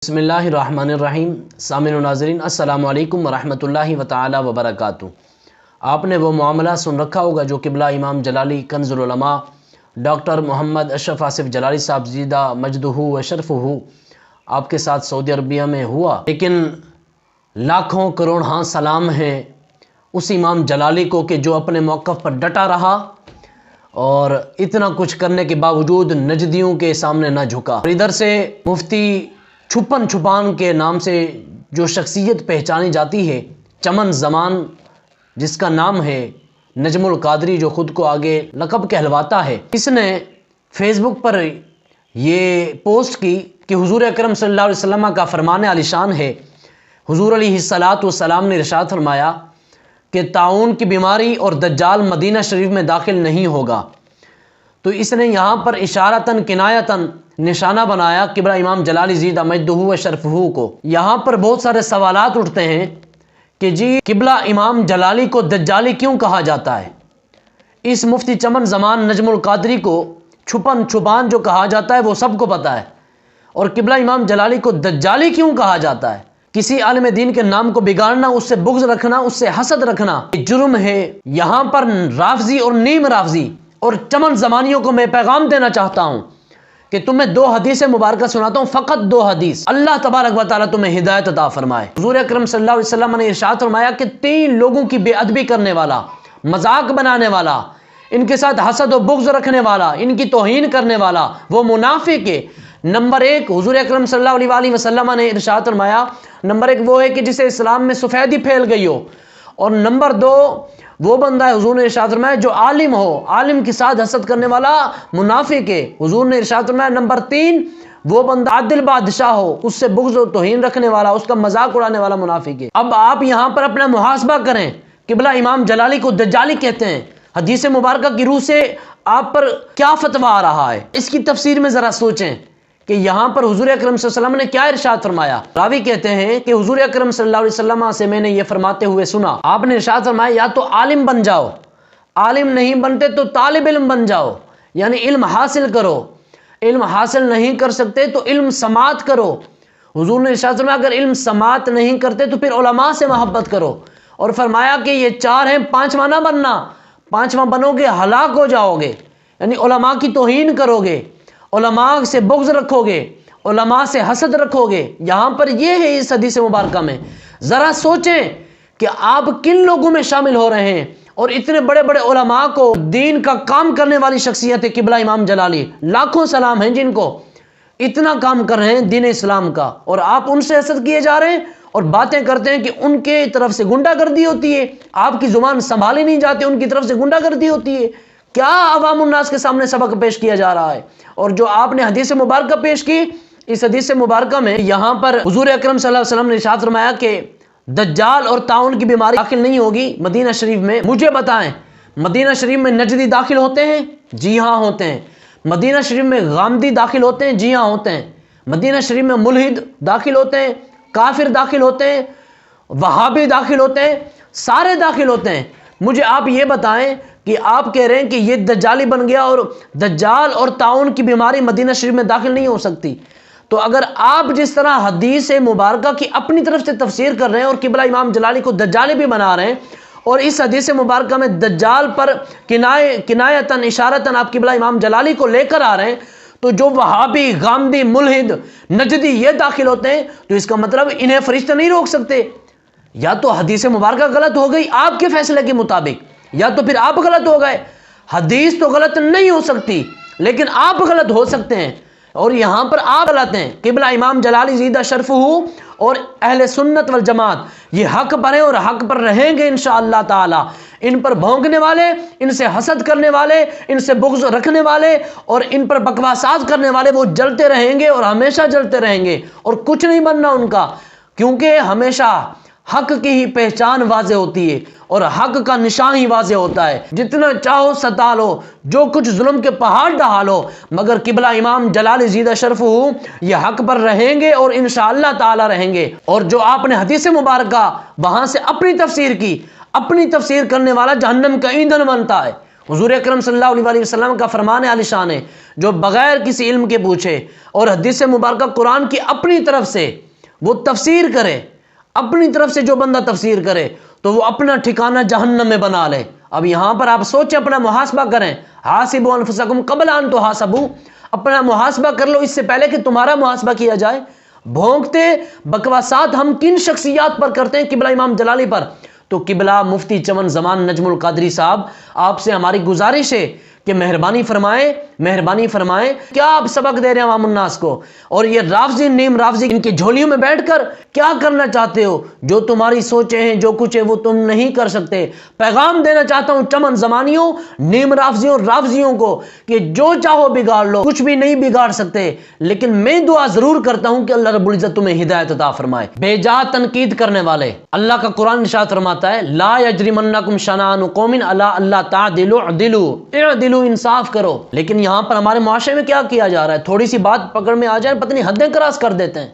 بسم اللہ الرحمن الرحیم۔ سامعین و ناظرین السلام علیکم ورحمۃ اللہ تعالی وبرکاتہ۔ آپ نے وہ معاملہ سن رکھا ہوگا جو قبلہ امام جلالی کنز العلماء ڈاکٹر محمد اشرف آصف جلالی صاحب زیدہ مجدہ و شرفہ آپ کے ساتھ سعودی عربیہ میں ہوا، لیکن لاکھوں کروڑ ہاں سلام ہیں اس امام جلالی کو کہ جو اپنے موقف پر ڈٹا رہا اور اتنا کچھ کرنے کے باوجود نجدیوں کے سامنے نہ جھکا۔ اور ادھر سے مفتی چھپن چھپان کے نام سے جو شخصیت پہچانی جاتی ہے، چمن زمان جس کا نام ہے نجم القادری، جو خود کو آگے لقب کہلواتا ہے، اس نے فیس بک پر یہ پوسٹ کی کہ حضور اکرم صلی اللہ علیہ وسلم کا فرمان عالی شان ہے۔ حضور علیہ الصلاۃ والسلام نے ارشاد فرمایا کہ طاعون کی بیماری اور دجال مدینہ شریف میں داخل نہیں ہوگا۔ تو اس نے یہاں پر اشارتاً کنایتاً نشانہ بنایا قبلہ امام جلالی زیدہ مجدہ و شرفہ کو۔ یہاں پر بہت سارے سوالات اٹھتے ہیں کہ جی قبلہ امام جلالی کو دجالی کیوں کہا جاتا ہے؟ اس مفتی چمن زمان نجم القادری کو چھپن چھپان جو کہا جاتا ہے وہ سب کو پتہ ہے، اور قبلہ امام جلالی کو دجالی کیوں کہا جاتا ہے؟ کسی عالم دین کے نام کو بگاڑنا، اس سے بغض رکھنا، اس سے حسد رکھنا یہ جرم ہے۔ یہاں پر رافضی اور نیم رافضی اور چمن زمانیوں کو میں پیغام دینا چاہتا ہوں کہ تمہیں دو حدیث مبارکہ سناتا ہوں، فقط دو حدیث۔ اللہ تبارک و تعالیٰ تمہیں ہدایت عطا فرمائے۔ حضور اکرم صلی اللہ علیہ وسلم نے ارشاد فرمایا کہ تین لوگوں کی بے ادبی کرنے والا، مذاق بنانے والا، ان کے ساتھ حسد و بغض رکھنے والا، ان کی توہین کرنے والا وہ منافق ہے۔ نمبر ایک، حضور اکرم صلی اللہ علیہ وآلہ وسلم نے ارشاد فرمایا، نمبر ایک وہ ہے کہ جسے اسلام میں سفیدی پھیل گئی ہو، اور نمبر دو وہ بندہ ہے، حضور نے ارشاد فرمایا، جو عالم ہو، عالم کے ساتھ حسد کرنے والا منافق ہے۔ حضور نے ارشاد فرمایا نمبر تین وہ بندہ عادل بادشاہ ہو، اس سے بغض و توہین رکھنے والا، اس کا مذاق اڑانے والا منافق ہے۔ اب آپ یہاں پر اپنا محاسبہ کریں، قبلہ امام جلالی کو دجالی کہتے ہیں، حدیث مبارکہ کی روح سے آپ پر کیا فتویٰ آ رہا ہے؟ اس کی تفسیر میں ذرا سوچیں کہ یہاں پر حضور اکرم صلی اللہ علیہ وسلم نے کیا ارشاد فرمایا۔ راوی کہتے ہیں کہ حضور اکرم صلی اللہ علیہ وسلم سے میں نے یہ فرماتے ہوئے سنا، آپ نے ارشاد فرمایا یا تو عالم بن جاؤ، عالم نہیں بنتے تو طالب علم بن جاؤ، یعنی علم حاصل کرو، علم حاصل نہیں کر سکتے تو علم سماعت کرو۔ حضور نے ارشاد فرمایا اگر علم سماعت نہیں کرتے تو پھر علماء سے محبت کرو، اور فرمایا کہ یہ چار ہیں، پانچواں نہ بننا، پانچواں بنو گے ہلاک ہو جاؤ گے، یعنی علماء کی توہین کرو گے، علماء سے بغض رکھو گے، علماء سے حسد رکھو گے۔ یہاں پر یہ ہے اس حدیث مبارکہ میں، ذرا سوچیں کہ آپ کن لوگوں میں شامل ہو رہے ہیں، اور اتنے بڑے بڑے علماء کو، دین کا کام کرنے والی شخصیت ہے قبلہ امام جلالی، لاکھوں سلام ہیں جن کو اتنا کام کر رہے ہیں دین اسلام کا، اور آپ ان سے حسد کیے جا رہے ہیں اور باتیں کرتے ہیں کہ ان کے طرف سے گنڈا گردی ہوتی ہے، آپ کی زبان سنبھالی نہیں جاتی، ان کی طرف سے گنڈا گردی ہوتی ہے۔ کیا عوام الناس کے سامنے سبق پیش کیا جا رہا ہے؟ اور جو آپ نے حدیث مبارکہ پیش کی، اس حدیث مبارکہ میں یہاں پر حضور اکرم صلی اللہ علیہ وسلم نے ارشاد فرمایا کہ دجال اور طاعون کی بیماری داخل نہیں ہوگی مدینہ شریف میں۔ مجھے بتائیں مدینہ شریف میں نجدی داخل ہوتے ہیں؟ جی ہاں ہوتے ہیں۔ مدینہ شریف میں غامدی داخل ہوتے ہیں؟ جی ہاں ہوتے ہیں۔ مدینہ شریف میں ملحد داخل ہوتے ہیں، کافر داخل ہوتے ہیں، وہابی داخل ہوتے ہیں، سارے داخل ہوتے ہیں۔ مجھے آپ یہ بتائیں کہ آپ کہہ رہے ہیں کہ یہ دجالی بن گیا اور دجال اور طاعون کی بیماری مدینہ شریف میں داخل نہیں ہو سکتی، تو اگر آپ جس طرح حدیث مبارکہ کی اپنی طرف سے تفسیر کر رہے ہیں اور قبلہ امام جلالی کو دجالی بھی بنا رہے ہیں، اور اس حدیث مبارکہ میں دجال پر کنایتاً اشارتاً آپ قبلہ امام جلالی کو لے کر آ رہے ہیں، تو جو وہابی، غامدی، ملحد، نجدی یہ داخل ہوتے ہیں، تو اس کا مطلب انہیں فرشتے نہیں روک سکتے۔ یا تو حدیث مبارکہ غلط ہو گئی آپ کے فیصلے کے مطابق، یا تو پھر آپ غلط ہو گئے۔ حدیث تو غلط نہیں ہو سکتی لیکن آپ غلط ہو سکتے ہیں، اور یہاں پر آپ غلط ہیں۔ قبلہ امام جلالی زیدہ شرفہ اور اہل سنت والجماعت یہ حق پر ہیں اور حق پر رہیں گے انشاءاللہ تعالی۔ ان پر بھونکنے والے، ان سے حسد کرنے والے، ان سے بغض رکھنے والے اور ان پر بکواسات کرنے والے وہ جلتے رہیں گے اور ہمیشہ جلتے رہیں گے، اور کچھ نہیں بننا ان کا، کیونکہ ہمیشہ حق کی ہی پہچان واضح ہوتی ہے اور حق کا نشان ہی واضح ہوتا ہے۔ جتنا چاہو ستا لو، جو کچھ ظلم کے پہاڑ ڈھا لو، مگر قبلہ امام جلالی زیدہ شرفہ یہ حق پر رہیں گے اور انشاءاللہ تعالی رہیں گے۔ اور جو آپ نے حدیث مبارکہ وہاں سے اپنی تفسیر کی، اپنی تفسیر کرنے والا جہنم کا ایندھن بنتا ہے۔ حضور اکرم صلی اللہ علیہ وسلم کا فرمان عالی شان ہے، جو بغیر کسی علم کے پوچھے اور حدیث مبارکہ قرآن کی اپنی طرف سے وہ تفسیر کرے، اپنی طرف سے جو بندہ تفسیر کرے تو وہ اپنا ٹھکانہ جہنم میں بنا لے۔ اب یہاں پر آپ سوچیں، اپنا محاسبہ کریں، حاسبوا انفسکم قبل ان تحاسبوا، اپنا محاسبہ کر لو اس سے پہلے کہ تمہارا محاسبہ کیا جائے۔ بھونکتے بکواسات ہم کن شخصیات پر کرتے ہیں؟ قبلہ امام جلالی پر۔ تو قبلہ مفتی چمن زمان نجم القادری صاحب، آپ سے ہماری گزارش ہے کہ مہربانی فرمائیں، کیا آپ سبق دے رہے ہیں عوام الناس کو؟ اور یہ رافضی نیم رافضی ان کی جھولیوں میں بیٹھ کر کیا کرنا چاہتے ہو؟ جو تمہاری سوچیں ہیں، جو کچھ ہے وہ تم نہیں کر سکتے۔ پیغام دینا چاہتا ہوں چمن زمانیوں، نیم رافضیوں، رافضیوں کو کہ جو چاہو بگاڑ لو، کچھ بھی نہیں بگاڑ سکتے، لیکن میں دعا ضرور کرتا ہوں کہ اللہ رب العزت تمہیں ہدایت عطا فرمائے۔ بے جا تنقید کرنے والے، اللہ کا قرآن ارشاد فرماتا ہے لا یجرمنکم شنآن قوم علی الا تعدلوا اعدلوا، انصاف کرو۔ لیکن یہاں پر ہمارے معاشرے میں کیا کیا جا رہا ہے؟ تھوڑی سی بات پکڑ میں آ جائے، پتہ نہیں حدیں کراس کر دیتے ہیں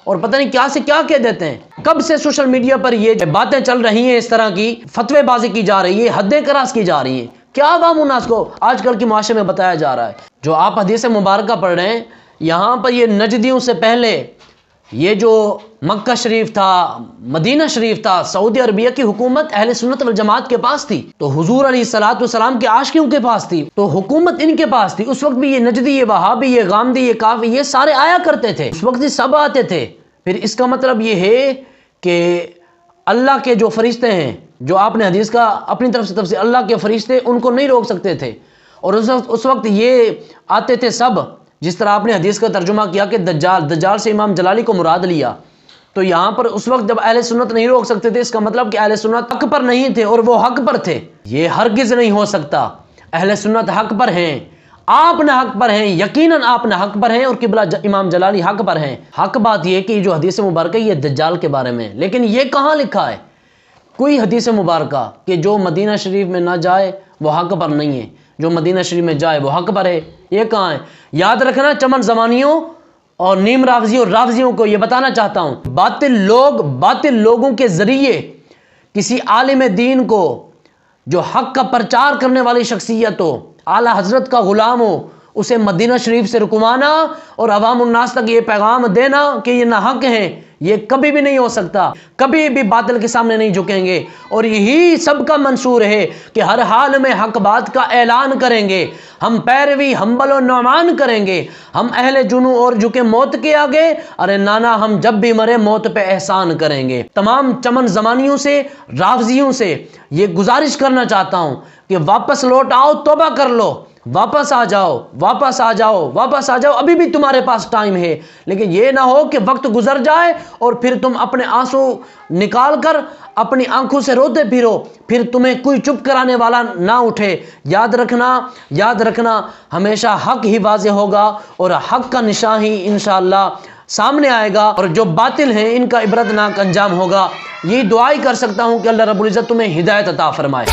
اور پتہ نہیں کیا سے کیا کہہ دیتے ہیں۔ کب سے سوشل میڈیا پر یہ باتیں چل رہی ہیں، اس طرح کی فتوے بازی کی جا رہی ہے، حدیں کراس کی جا رہی ہیں، کیا عوام الناس کو آج کل کے معاشرے میں بتایا جا رہا ہے؟ جو آپ حدیث مبارکہ پڑھ رہے ہیں، یہاں پر یہ نجدیوں سے پہلے یہ جو مکہ شریف تھا، مدینہ شریف تھا، سعودی عربیہ کی حکومت اہل سنت والجماعت کے پاس تھی، تو حضور علیہ الصلوۃ والسلام کے عاشقوں کے پاس تھی، تو حکومت ان کے پاس تھی۔ اس وقت بھی یہ نجدی، یہ وہابی، یہ غامدی، یہ کافی، یہ سارے آیا کرتے تھے، اس وقت یہ سب آتے تھے۔ پھر اس کا مطلب یہ ہے کہ اللہ کے جو فرشتے ہیں، جو آپ نے حدیث کا اپنی طرف سے تفسیر، اللہ کے فرشتے ان کو نہیں روک سکتے تھے، اور اس وقت یہ آتے تھے سب، جس طرح آپ نے حدیث کا ترجمہ کیا کہ دجال سے امام جلالی کو مراد لیا، تو یہاں پر اس وقت جب اہل سنت نہیں روک سکتے تھے، اس کا مطلب کہ اہل سنت حق پر نہیں تھے اور وہ حق پر تھے۔ یہ ہرگز نہیں ہو سکتا۔ اہل سنت حق پر ہیں، آپ نہ حق پر ہیں، یقیناً آپ نہ حق پر ہیں، اور قبلہ امام جلالی حق پر ہیں۔ حق بات یہ کہ جو حدیث مبارکہ یہ دجال کے بارے میں، لیکن یہ کہاں لکھا ہے کوئی حدیث مبارکہ کہ جو مدینہ شریف میں نہ جائے وہ حق پر نہیں ہے، جو مدینہ شریف میں جائے وہ حق پر ہے؟ یہ کہاں ہے؟ یاد رکھنا چمن زمانیوں اور نیم رافضیوں، رافضیوں کو یہ بتانا چاہتا ہوں، باطل لوگوں کے ذریعے کسی عالم دین کو جو حق کا پرچار کرنے والی شخصیت ہو، اعلی حضرت کا غلام ہو، اسے مدینہ شریف سے رکوانا اور عوام الناس تک یہ پیغام دینا کہ یہ نہ حق ہیں، یہ کبھی بھی نہیں ہو سکتا، کبھی بھی باطل کے سامنے نہیں جھکیں گے۔ اور یہی سب کا منشور ہے کہ ہر حال میں حق بات کا اعلان کریں گے، ہم پیروی حنبل و نعمان کریں گے، ہم اہل جنو اور جھکے موت کے آگے، ارے نانا ہم جب بھی مرے موت پہ احسان کریں گے۔ تمام چمن زمانیوں سے، رافضیوں سے یہ گزارش کرنا چاہتا ہوں کہ واپس لوٹ آؤ، توبہ کر لو، واپس آ جاؤ، ابھی بھی تمہارے پاس ٹائم ہے۔ لیکن یہ نہ ہو کہ وقت گزر جائے اور پھر تم اپنے آنسو نکال کر اپنی آنکھوں سے روتے پھرو، پھر تمہیں کوئی چپ کرانے والا نہ اٹھے۔ یاد رکھنا ہمیشہ حق ہی واضح ہوگا اور حق کا نشان ہی انشاءاللہ سامنے آئے گا، اور جو باطل ہیں ان کا عبرتناک انجام ہوگا۔ یہی دعائی کر سکتا ہوں کہ اللہ رب العزت تمہیں ہدایت عطا فرمائے۔